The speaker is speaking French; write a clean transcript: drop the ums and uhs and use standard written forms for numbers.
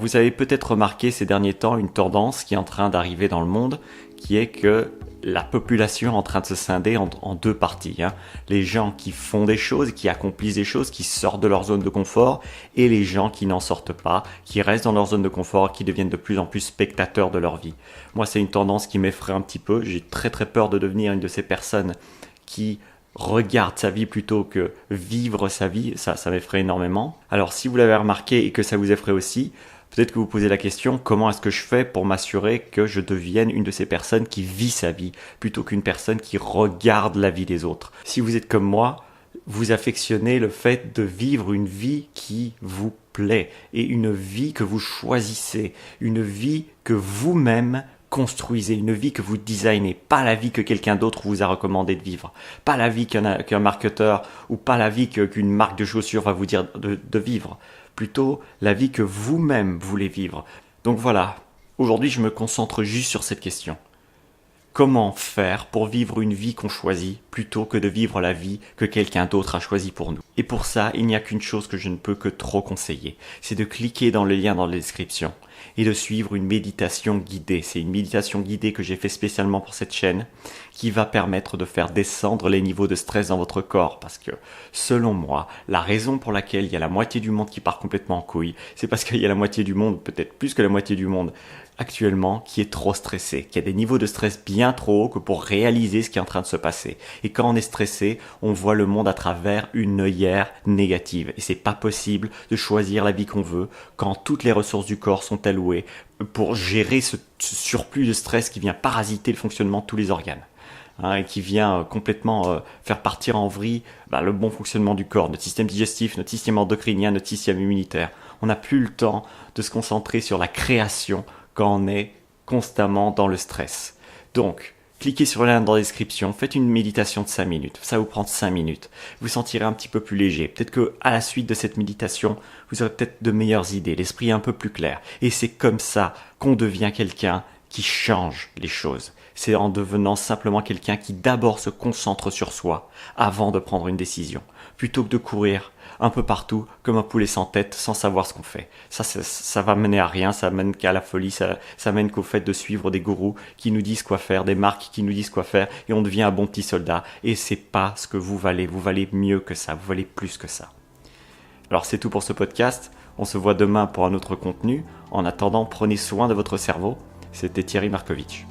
Vous avez peut-être remarqué ces derniers temps une tendance qui est en train d'arriver dans le monde, qui est que la population est en train de se scinder en deux parties. Les gens qui font des choses, qui accomplissent des choses, qui sortent de leur zone de confort, et les gens qui n'en sortent pas, qui restent dans leur zone de confort, qui deviennent de plus en plus spectateurs de leur vie. Moi, c'est une tendance qui m'effraie un petit peu. J'ai très très peur de devenir une de ces personnes qui regarde sa vie plutôt que vivre sa vie. Ça m'effraie énormément. Alors, si vous l'avez remarqué et que ça vous effraie aussi, peut-être que vous posez la question, comment est-ce que je fais pour m'assurer que je devienne une de ces personnes qui vit sa vie, plutôt qu'une personne qui regarde la vie des autres. Si vous êtes comme moi, vous affectionnez le fait de vivre une vie qui vous plaît, et une vie que vous choisissez, une vie que vous-même construisez, une vie que vous designez, pas la vie que quelqu'un d'autre vous a recommandé de vivre, pas la vie qu'un marketeur ou pas la vie qu'une marque de chaussures va vous dire de vivre, plutôt la vie que vous-même voulez vivre. Donc voilà, aujourd'hui je me concentre juste sur cette question. Comment faire pour vivre une vie qu'on choisit plutôt que de vivre la vie que quelqu'un d'autre a choisie pour nous? Et pour ça, il n'y a qu'une chose que je ne peux que trop conseiller, c'est de cliquer dans le lien dans la description et de suivre une méditation guidée. C'est une méditation guidée que j'ai fait spécialement pour cette chaîne qui va permettre de faire descendre les niveaux de stress dans votre corps, parce que selon moi, la raison pour laquelle il y a la moitié du monde qui part complètement en couille, c'est parce qu'il y a la moitié du monde, peut-être plus que la moitié du monde actuellement, qui est trop stressé, qui a des niveaux de stress bien trop hauts que pour réaliser ce qui est en train de se passer. Et quand on est stressé, on voit le monde à travers une œillère négative. Et c'est pas possible de choisir la vie qu'on veut quand toutes les ressources du corps sont allouées pour gérer ce surplus de stress qui vient parasiter le fonctionnement de tous les organes. Et qui vient complètement faire partir en vrille le bon fonctionnement du corps, notre système digestif, notre système endocrinien, notre système immunitaire. On n'a plus le temps de se concentrer sur la création quand on est constamment dans le stress. Donc, cliquez sur le lien dans la description, faites une méditation de 5 minutes, ça vous prend 5 minutes. Vous sentirez un petit peu plus léger. Peut-être que à la suite de cette méditation, vous aurez peut-être de meilleures idées, l'esprit un peu plus clair. Et c'est comme ça qu'on devient quelqu'un qui change les choses. C'est en devenant simplement quelqu'un qui d'abord se concentre sur soi avant de prendre une décision, plutôt que de courir un peu partout comme un poulet sans tête sans savoir ce qu'on fait. Ça va mener à rien, ça mène qu'à la folie, ça mène qu'au fait de suivre des gourous qui nous disent quoi faire, des marques qui nous disent quoi faire, et on devient un bon petit soldat. Et c'est pas ce que vous valez mieux que ça, vous valez plus que ça. Alors c'est tout pour ce podcast, on se voit demain pour un autre contenu. En attendant, prenez soin de votre cerveau. C'était Thierry Markovitch.